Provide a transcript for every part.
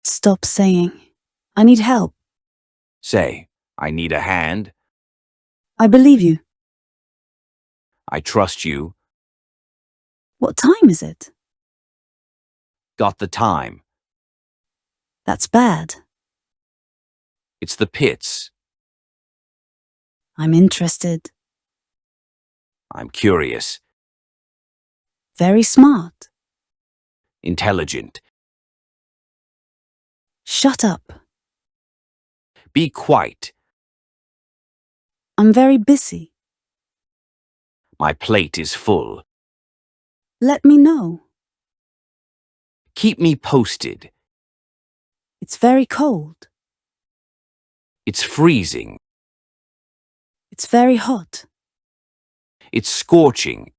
Stop saying, I need help. Say, I need a hand. I believe you. I trust you. What time is it? Got the time. That's bad. It's the pits. I'm interested. I'm curious. Very smart. Intelligent. Shut up. Be quiet. I'm very busy. My plate is full. Let me know. Keep me posted. It's very cold. It's freezing. It's very hot. It's scorching.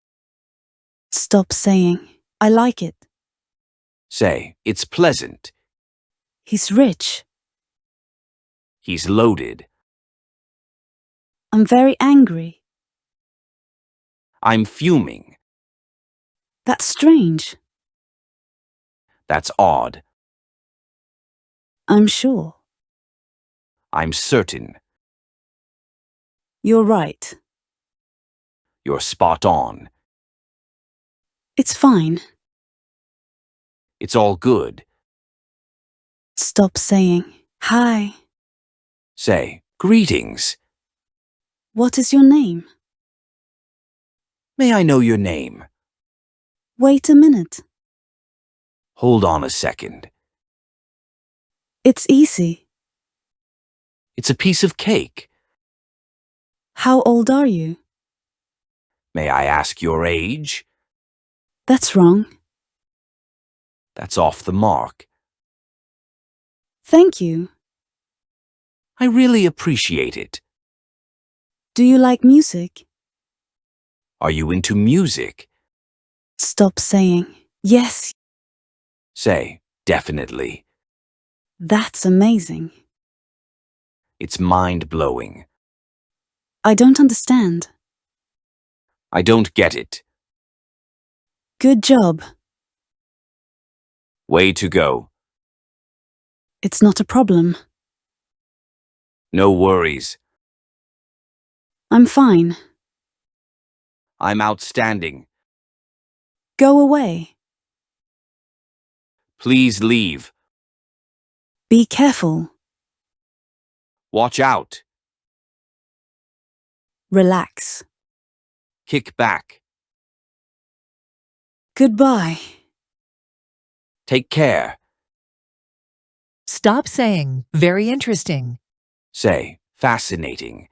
Stop saying, I like it. Say, it's pleasant. He's rich. He's loaded. I'm very angry. I'm fuming. That's strange. That's odd. I'm sure. I'm certain. You're right. You're spot on. It's fine. It's all good. Stop saying, hi. Say, greetings. What is your name? May I know your name? Wait a minute. Hold on a second. It's easy. It's a piece of cake. How old are you? May I ask your age? That's wrong. That's off the mark. Thank you. I really appreciate it. Do you like music? Are you into music? Stop saying, yes. Say, definitely. That's amazing. It's mind-blowing. I don't understand. I don't get it. Good job. Way to go. It's not a problem. No worries. I'm fine. I'm outstanding. Go away. Please leave. Be careful. Watch out. Relax. Kick back. Goodbye. Take care. Stop saying, very interesting. Say, fascinating.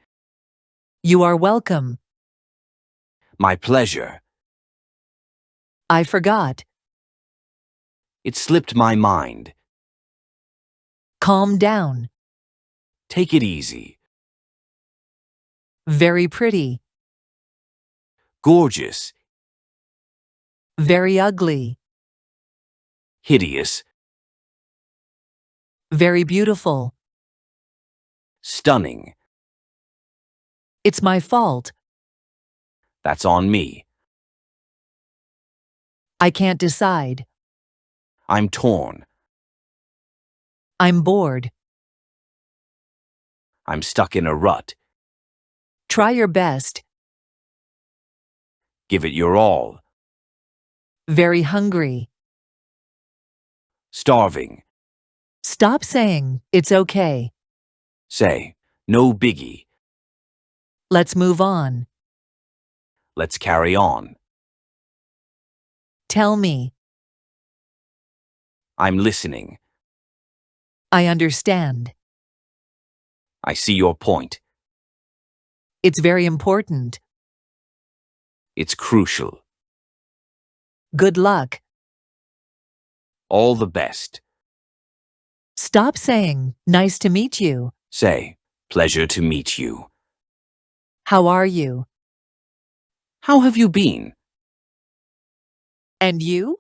You are welcome. My pleasure. I forgot. It slipped my mind. Calm down. Take it easy. Very pretty. Gorgeous. Very ugly. Hideous. Very beautiful. Stunning. It's my fault. That's on me. I can't decide. I'm torn. I'm bored. I'm stuck in a rut. Try your best. Give it your all. Very hungry. Starving. Stop saying, it's okay. Say, no biggie. Let's move on. Let's carry on. Tell me. I'm listening. I understand. I see your point. It's very important. It's crucial. Good luck. All the best. Stop saying, nice to meet you. Say, pleasure to meet you. How are you? How have you been? And you?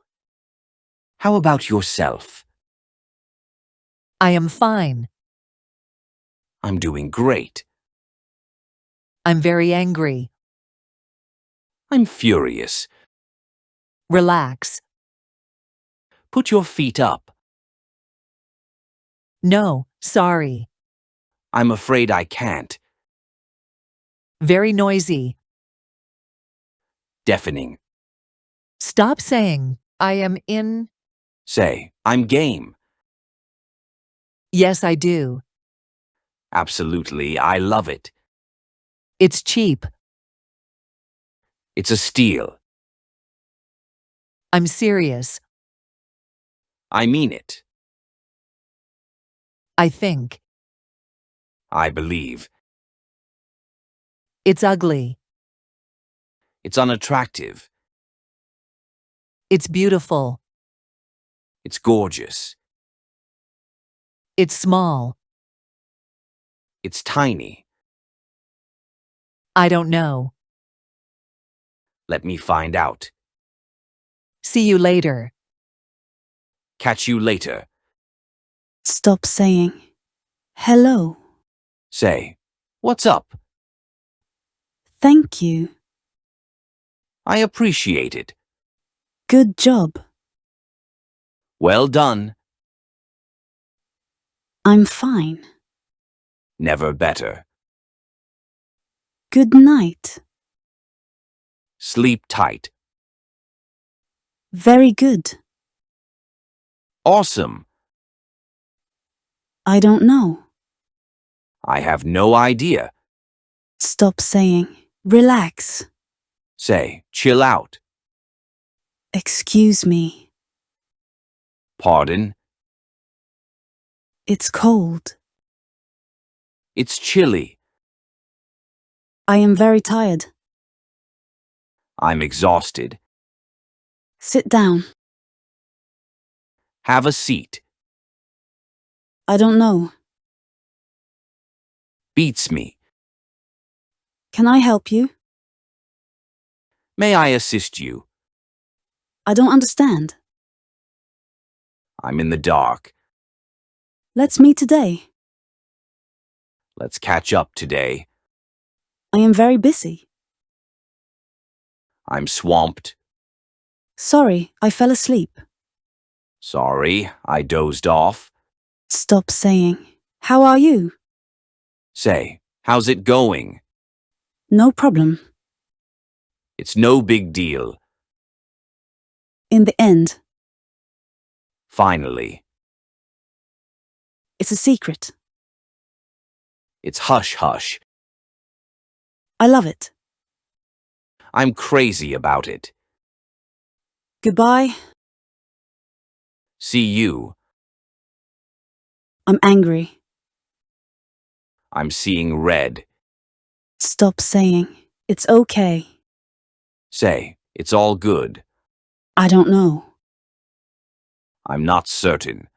How about yourself? I am fine. I'm doing great. I'm very angry. I'm furious. Relax. Put your feet up. No, sorry. I'm afraid I can't. Very noisy. Deafening. Stop saying, I am in. Say, I'm game. Yes, I do. Absolutely, I love it. It's cheap. It's a steal. I'm serious. I mean it. I think. I believe. It's ugly. It's unattractive. It's beautiful. It's gorgeous. It's small. It's tiny. I don't know. Let me find out. See you later. Catch you later. Stop saying hello. Say, what's up? Thank you. I appreciate it. Good job. Well done. I'm fine. Never better. Good night. Sleep tight. Very good. Awesome. I don't know. I have no idea. Stop saying relax. Say, chill out. Excuse me. Pardon. It's cold. It's chilly. I am very tired. I'm exhausted. Sit down. Have a seat. I don't know. Beats me. Can I help you? May I assist you? I don't understand. I'm in the dark. Let's meet today. Let's catch up today. I am very busy. I'm swamped. Sorry, I fell asleep. Sorry, I dozed off. Stop saying how are you? Say, how's it going? No problem. It's no big deal. In the end, Finally. it's a secret. It's hush hush. I love it. I'm crazy about it. Goodbye. See you. I'm angry. I'm seeing red. Stop saying it's okay. Say, it's all good. I don't know. I'm not certain.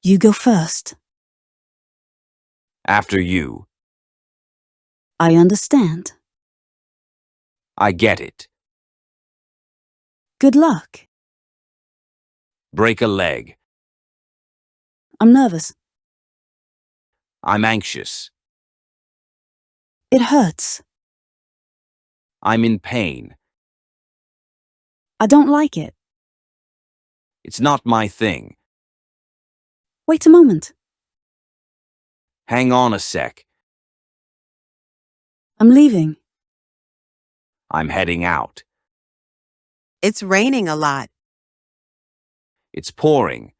You go first. After you. I understand. I get it. Good luck. Break a leg. I'm nervous. I'm anxious. It hurts. I'm in pain. I don't like it. It's not my thing. Wait a moment. Hang on a sec. I'm leaving. I'm heading out. It's raining a lot. It's pouring.